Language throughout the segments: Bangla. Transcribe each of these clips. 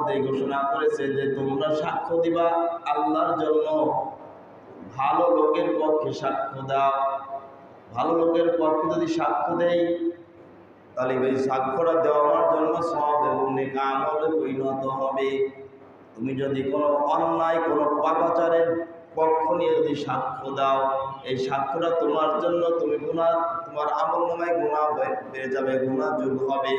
মধ্যে ঘোষণা করেছে যে তোমরা সাক্ষ্য দিবা আল্লাহর জন্য, ভালো লোকের পক্ষে সাক্ষ্য দাও। ভালো লোকের পক্ষে যদি সাক্ষ্য দেই তাহলে ওই সাক্ষ্যটা দেওয়ার জন্য সওয়াব এবং নেক আমলে পরিণত হবে। তুমি যদি কোনো অন্যায় কোনো পাপাচারের পক্ষ নিয়ে যদি সাক্ষ্য দাও, এই সাক্ষ্যটা তোমার জন্য তুমি গুনাহ, তোমার আমলনামায় গুনাহ বেড়ে যাবে, গুনাহ যোগ হবে।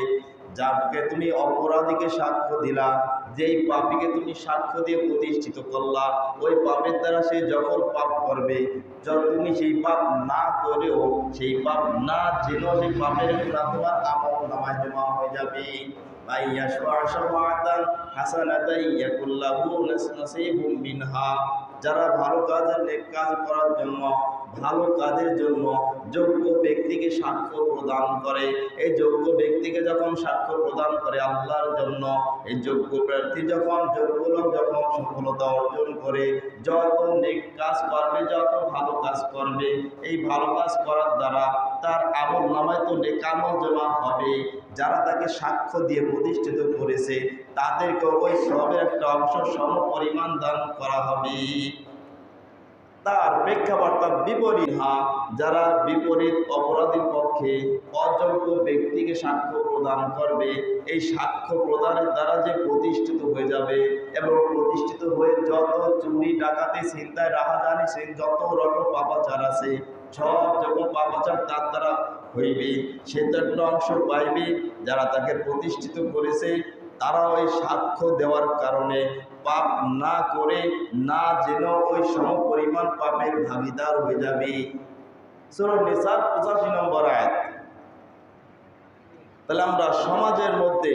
যাকে তুমি অপরাধীকে সাক্ষ্য দিলা, যেই পাপীকে তুমি সাক্ষ্য দিয়ে প্রতিষ্ঠিত করলা, ওই পাপের দ্বারা সে যখন পাপ করবে, যখন তুমি সেই পাপ না করেও, সেই পাপ না জেনেও সেই পাপের গুনাহ তোমার আমলনামায় জমা হয়ে যাবে। যারা ভালো কাজের নেক কাজ করার জন্য, ভালো কাজের জন্য যোগ্য ব্যক্তিকে সাক্ষ্য প্রদান করে, এই যোগ্য ব্যক্তিকে যখন সাক্ষ্য প্রদান করে আল্লাহর জন্য, এই যোগ্য প্রার্থী যখন, যোগ্য লোক যখন সফলতা অর্জন করে, যত নেক কাজ করবে, যত ভালো কাজ করবে, এই ভালো কাজ করার দ্বারা তার আমল নামায় তো নেক আমল জমা হবে। যারা তাকে সাক্ষ্য দিয়ে প্রতিষ্ঠিত করেছে তাদেরকে ওই সবের একটা অংশ সম পরিমাণ দান করা হবে। তার প্রেক্ষাপট বিপরীত, যারা বিপরীত অপরাধীর পক্ষে অযোগ্য ব্যক্তিকে সাক্ষ্য প্রদান করবে, এই সাক্ষ্য প্রদানের দ্বারা যে প্রতিষ্ঠিত হয়ে যাবে এবং প্রতিষ্ঠিত হয়ে যত চুরি ডাকাতি ছিনতাই রাহাজানি যত রকম পাপাচার আছে, সব যখন পাপাচার তার দ্বারা হইবে, সে তার অংশ পাইবে। যারা তাকে প্রতিষ্ঠিত করেছে তারা ওই সাক্ষ্য দেওয়ার কারণে পাপ না করে না যেন ওই সম পরিমাণ পাপের ভাগিদার হয়ে যাবে। সূরা নিসার 85 নম্বর আয়াত। তাহলে আমরা সমাজের মধ্যে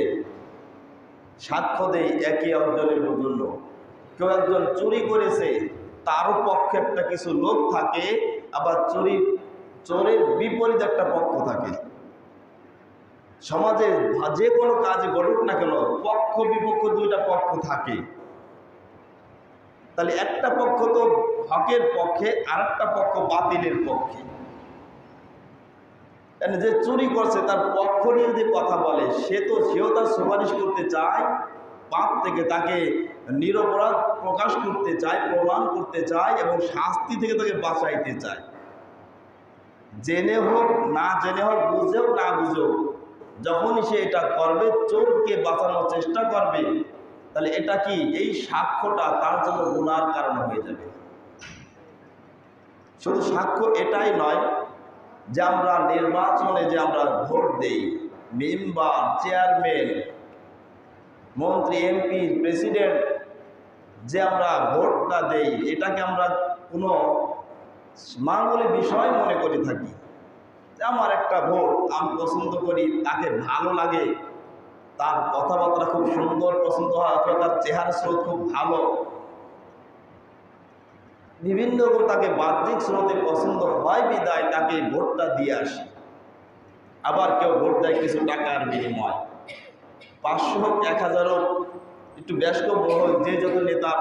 সাক্ষ্য দেই একে অপরের জন্য। কেউ একজন চুরি করেছে, তারও পক্ষে একটা কিছু লোক থাকে, আবার চোরের বিপরীত একটা পক্ষ থাকে। সমাজে যে কোনো কাজ ঘটুক না কেন, পক্ষ বিপক্ষ দুইটা পক্ষ থাকে। তাহলে একটা পক্ষ তো হকের পক্ষে, আর একটা পক্ষ বাতিলের পক্ষে। যে চুরি করছে তার পক্ষ নিয়ে যদি কথা বলে, সেও তার সুপারিশ করতে চায় পাপ থেকে, তাকে নিরপরাধ প্রকাশ করতে চায়, প্রমাণ করতে চায় এবং শাস্তি থেকে তাকে বাঁচাইতে চায়। জেনে হোক না জেনে হোক, বুঝে হোক না বুঝে হোক, যখনই সে এটা করবে, চোরকে বাঁচানোর চেষ্টা করবে, তাহলে এটা কি, এই সাক্ষ্যটা তার জন্য গুনার কারণ হয়ে যাবে। শুধু সাক্ষ্য এটাই নয় যে আমরা নির্বাচনে যে আমরা ভোট দেই, মেম্বার, চেয়ারম্যান, মন্ত্রী, এমপি, প্রেসিডেন্ট, যে আমরা ভোটটা দেই, এটাকে আমরা কোনো মাঙ্গলিক বিষয় মনে করে থাকি। আমার একটা ভোট, আমি পছন্দ করি, তাকে ভালো লাগে, তার কথাবার্তা খুব সুন্দর পছন্দ হয়, অথবা তার চেহারা স্রোত খুব ভালো, বিভিন্ন রকম তাকে বাহ্যিক স্রোতে পছন্দ হয় বিদায় তাকে ভোটটা দিয়ে আসি। আবার কেউ ভোট দেয় কিছু টাকার বিনিময়, 500 হোক 1000 হোক, একটু ব্যস্ত হোক, যে যত নেতা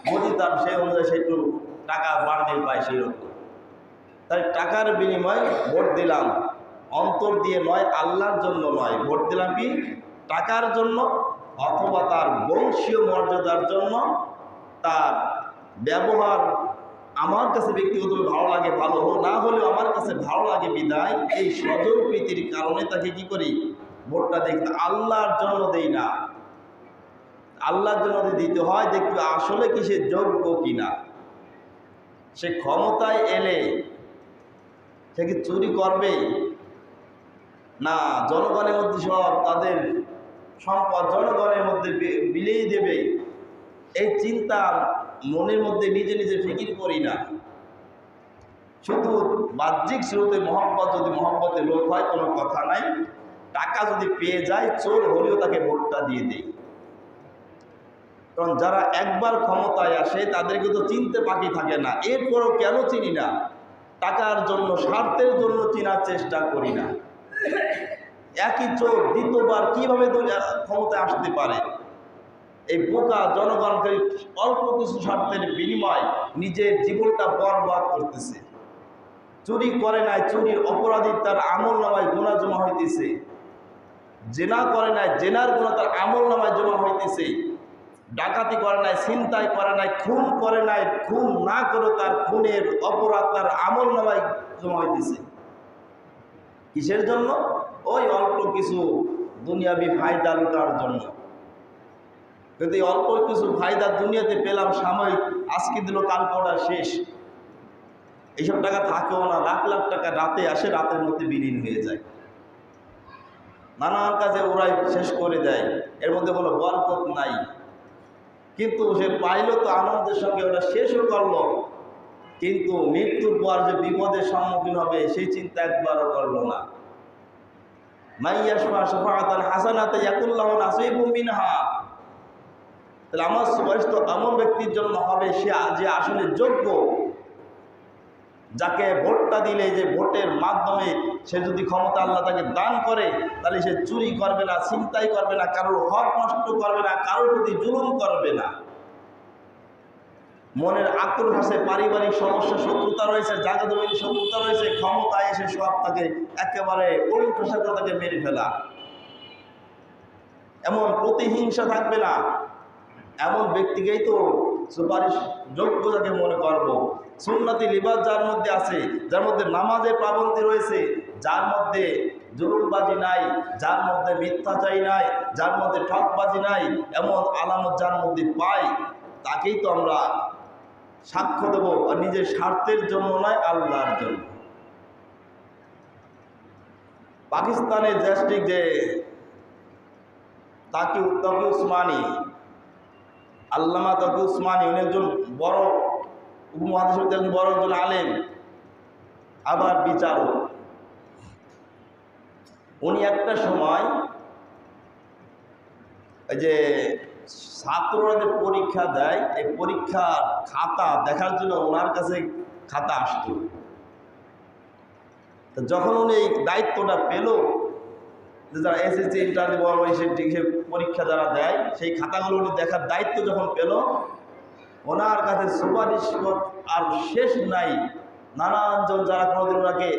মজিতাম সেই অনুযায়ী সে একটু টাকা বাড়িয়ে পায় সেই রকম। তাই টাকার বিনিময়ে ভোট দিলাম, অন্তর দিয়ে নয়, আল্লাহর জন্য নয়, ভোট দিলাম কি টাকার জন্য, অথবা তার বংশীয় মর্যাদার জন্য, তার ব্যবহার আমার কাছে ব্যক্তিগতভাবে ভালো লাগে, ভালো হোক না হলেও আমার কাছে ভালো লাগে বিদায়, এই স্বজন প্রীতির কারণে তাকে কি করি, ভোটটা দেখতে। আল্লাহর জন্য দেই না, আল্লাহর জন্য দিতে হয় দেখতে আসলে কি সে যোগ্য কিনা। সে ক্ষমতায় এলে সে কি চুরি করবে না, জনগণের মধ্যে সব তাদের সম্পদ জনগণের মধ্যে বিলিয়ে দেবে, এই চিন্তা মনের মধ্যে নিজে নিজে ফিকির করি না। শুধু বাহ্যিক স্রোতে মহব্বত, যদি মহব্বতে লোক হয় কোনো কথা নাই, টাকা যদি পেয়ে যায়, চোর হলেও তাকে ভোটটা দিয়ে দেয়। কারণ যারা একবার ক্ষমতায় আসে তাদেরকে তো চিনতে বাকি থাকে না। এরপরও কেন চিনি না, টাকার জন্য, স্বার্থের জন্য চেনার চেষ্টা করি না। একই চোর দ্বিতীয়বার কিভাবে ক্ষমতায় আসতে পারে? এই বোকা জনগণকে অল্প কিছু স্বার্থের বিনিময় নিজের জীবনটা বরবাদ করতেছে। চুরি করে নাই, চুরির অপরাধী তার আমল নামায় গুনাহ জমা হইতেছে। জেনা করে নাই, জেনার গুনাহ তার আমল নামায় জমা হইতেছে। ডাকাতি করে নাই, ছিনতাই করে নাই, খুন করে নাই, খুন না করে তার খুনের অপরাধ তার আমল নামায় জমা দিছে। কিসের জন্য? ওই অল্প কিছু দুনিয়াবি ফায়দা লুটার জন্য। কিন্তু এই অল্প কিছু ফায়দা দুনিয়াতে পেলাম সাময়িক, আজকে দিল কালকে ওটা শেষ। এইসব টাকা থাকেও না, লাখ লাখ টাকা রাতে আসে, রাতের মধ্যে বিলীন হয়ে যায়। নানান কাজে ওরাই শেষ করে দেয়, এর মধ্যে কোনো বরকত নাই। কিন্তু সে পাইল তো আনন্দের সঙ্গে, ওটা শেষও করলো, কিন্তু মৃত্যুর পর যে বিপদের সম্মুখীন হবে সেই চিন্তা একবারও করলো না। মাইয়াশফা শাফাআতান হাসানাতান ইয়াকুল্লাহু নাসীবুম মিনহা। তাহলে আমার সুপারিশ তো এমন ব্যক্তির জন্য হবে সে যে আসলে যোগ্য, যাকে ভোটটা দিলে, যে ভোটের মাধ্যমে সে যদি ক্ষমতা আল্লাহ তাকে দান করে, তাহলে সে চুরি করবে না, ছিনতাই করবে না, কারোর হক নষ্ট করবে না, কারোর প্রতি জুলুম করবে না। মনের আক্রোশ আছে, পারিবারিক সমস্যা, শত্রুতা রয়েছে, জায়গাজমিন শত্রুতা রয়েছে, ক্ষমতায় এসে সব তাকে একেবারে পরিঠোষা করে তাকে মেরে ফেলা, এমন প্রতিহিংসা থাকবে না। এমন ব্যক্তিকেই তো সুপারিশ যোগ্য যাকে মনে করব। সুন্নতি লিবাস যার মধ্যে আছে, যার মধ্যে নামাজের পাবন্দি রয়েছে, যার মধ্যে জুলুমবাজি নাই, যার মধ্যে মিথ্যাচারী নাই, যার মধ্যে ঠকবাজি নাই, এমন আলামত যার মধ্যে পাই, তাকেই তো আমরা সাক্ষ্য দেব, আর নিজের স্বার্থের জন্য নয়, আল্লাহর জন্য। পাকিস্তানের দেশটিক যে তাকি উসমানী, আল্লামা তাকি উসমানী, উনি একজন বড় উপমহাদেশের একজন বড় একজন আলেম, আবার বিচারক। উনি একটা সময় এই যে ছাত্ররা যে পরীক্ষা দেয়, এই পরীক্ষার খাতা দেখার জন্য ওনার কাছে খাতা আসতো। তো যখন উনি এই দায়িত্বটা পেল, যে যারা এসএসসি ইন্টারভিউ বড় পরীক্ষা যারা দেয়, সেই খাতাগুলো উনি দেখার দায়িত্ব যখন পেল, ওনার কাছে সুপারিশ আর শেষ নাই। নানানজন যারা কোনোদিন ওনাকে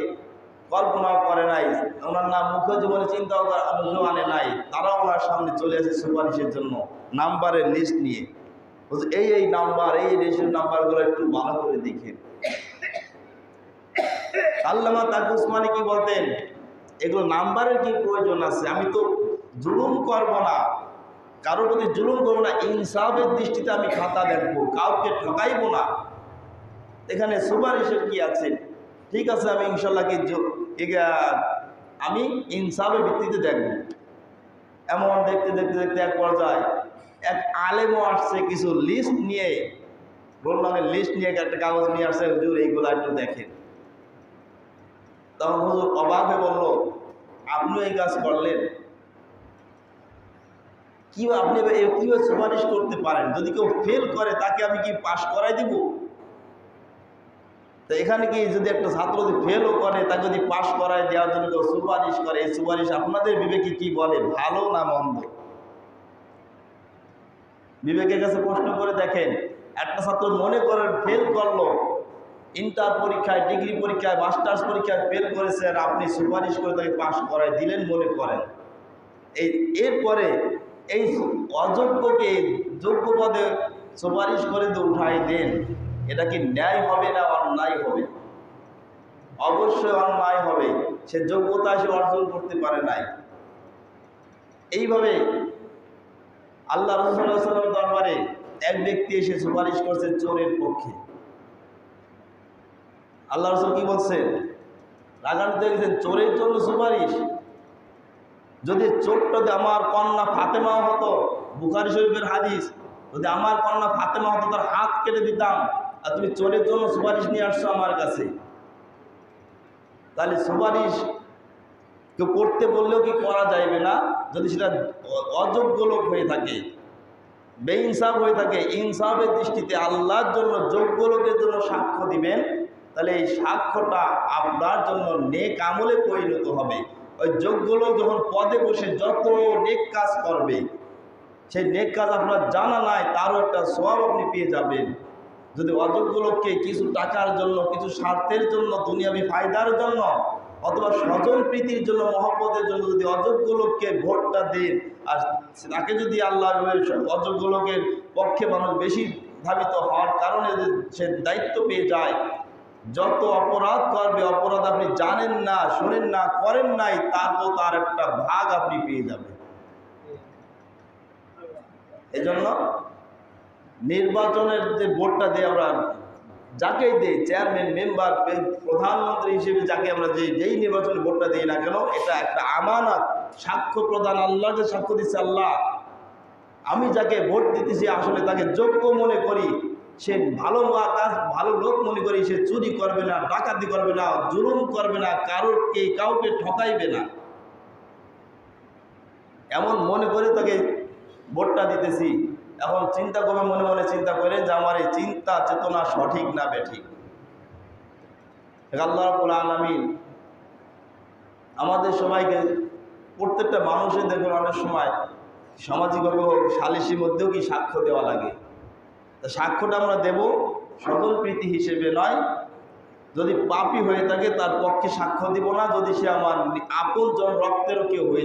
কল্পনাও করে নাই, ওনার নাম মুখ্য জীবনে চিন্তাও মুখেও আনে নাই, তারাও ওনার সামনে চলে আসে সুপারিশের জন্য নাম্বারের লিস্ট নিয়ে। এই নাম্বার, এই লিস্টের নাম্বারগুলো একটু ভালো করে দেখেন। আল্লামা তাকি উসমানী কি বলতেন, এগুলো নাম্বারের কি প্রয়োজন আছে? আমি তো জুলুম করব না, কারোর প্রতি জুলুম করবো না, ইনসাফের দৃষ্টিতে আমি খাতা দেখবো, কাউকে ঠকাইব না। এখানে সুপারিশের কি আছে? ঠিক আছে, আমি ইনশাল্লাহ আমি ইনসাফের ভিত্তিতে দেখব। এমন দেখতে দেখতে দেখতে এক পর্যায়ে এক আলেমও আসছে, কিছু লিস্ট নিয়ে, রোল নামের লিস্ট নিয়ে একটা কাগজ নিয়ে আসছে, হুজুর এইগুলো একটু দেখেন। তখন হুজুর অবাক হয়ে বলল, আপনিও এই কাজ করলেন? আপনি কিভাবে সুপারিশ করতে পারেন? যদি কেউ ফেল করে তাকে আমি কি পাশ করাই দিব? তো এখানে কি যদি একটা ছাত্র যদি ফেলও করে, তাকে যদি পাশ করায় দেওয়ার জন্য কেউ সুপারিশ করে, এই সুপারিশ আপনাদের বিবেকে কি বলে, ভালো না মন্দ? বিবেকের কাছে প্রশ্ন করে দেখেন। একটা ছাত্র মনে করেন ফেল করলো, ইন্টার পরীক্ষায়, ডিগ্রি পরীক্ষায়, মাস্টার্স পরীক্ষায় ফেল করেছে, আর আপনি সুপারিশ করে তাকে পাশ করায় দিলেন মনে করেন। এরপরে এই অযোগ্যকে যোগ্য পদে সুপারিশ করে তো উঠাই দেন, এটা কি ন্যায় হবে না অন্যায় হবে? অবশ্যই অন্যায় হবে। সে যোগ্যতা সে অর্জন করতে পারে নাই। এইভাবে আল্লাহ রাসূল সাল্লাল্লাহু আলাইহি ওয়াসাল্লাম দরবারে এক ব্যক্তি এসে সুপারিশ করছে চোরের পক্ষে। আল্লাহ রাসূল কি বলছেন? রাগান্বিত হয়েছেন, চোরের জন্য সুপারিশ? যদি চোরটা আমার কন্যা ফাতেমা হতো, বুখারী শরীফের হাদিস, যদি আমার কন্যা ফাতেমা হতো তার হাত কেটে দিতাম, আর তুমি চোরের জন্য সুপারিশ নিয়ে আসছো আমার কাছে। তাহলে সুপারিশ কেউ করতে বললেও কি করা যাইবে না, যদি সেটা অযোগ্য লোক হয়ে থাকে, বেইনসাফ হয়ে থাকে। ইনসাফের দৃষ্টিতে আল্লাহর জন্য যোগ্য লোকের জন্য সাক্ষ্য দিবেন, তাহলে এই সাক্ষ্যটা আপনার জন্য নেক আমলে পরিণত হবে। ওই যোগ্য লোক যখন পদে বসে যত নেক কাজ করবে, সেই নেক কাজ আপনার জানা নাই, তারও একটা সওয়াব আপনি পেয়ে যাবেন। যদি অযোগ্য লোককে কিছু টাকার জন্য, কিছু স্বার্থের জন্য, দুনিয়াবি ফায়দার জন্য অথবা স্বজন প্রীতির জন্য, মহব্বতের জন্য যদি অযোগ্য লোককে ভোটটা দেন, আর তাকে যদি আল্লাহ অযোগ্য লোকের পক্ষে মানুষ বেশি ধাবিত হওয়ার কারণে সে দায়িত্ব পেয়ে যায়, যত অপরাধ করবে, অপরাধ আপনি জানেন না, শোনেন না, করেন নাই, তারপর তার একটা ভাগ আপনি পেয়ে যাবেন। এজন্য নির্বাচনের যে ভোটটা দিই আমরা, যাকেই দিই, চেয়ারম্যান, মেম্বার, প্রধানমন্ত্রী হিসেবে যাকে আমরা যেই নির্বাচনে ভোটটা দিই না কেন, এটা একটা আমানত। সাক্ষ্য প্রদান, আল্লাহকে সাক্ষ্য দিচ্ছে আল্লাহ, আমি যাকে ভোট দিতেছি আসলে তাকে যোগ্য মনে করি, সে ভালো কাজ, ভালো লোক মনে করি, সে চুরি করবে না, ডাকাতি করবে না, জুলুম করবে না, কাউকে ঠকাইবে না, এমন মনে করে তাকে ভোটটা দিতেছি। এখন চিন্তা করবে, মনে মনে চিন্তা করে যে আমার এই চিন্তা চেতনা সঠিক না বেঠিক। আল্লাহ রাব্বুল আলামিন আমাদের সবাইকে, প্রত্যেকটা মানুষের দেখুন অনেক সময় সামাজিকভাবে সালিসির মধ্যেও কি সাক্ষ্য দেওয়া লাগে। তা সাক্ষ্যটা আমরা দেব সকল প্রীতি হিসেবে নয়। যদি পাপী হয়ে থাকে তার পক্ষে সাক্ষ্য দিব না, যদি সে আমার আপনজন রক্তেরও কেউ হয়ে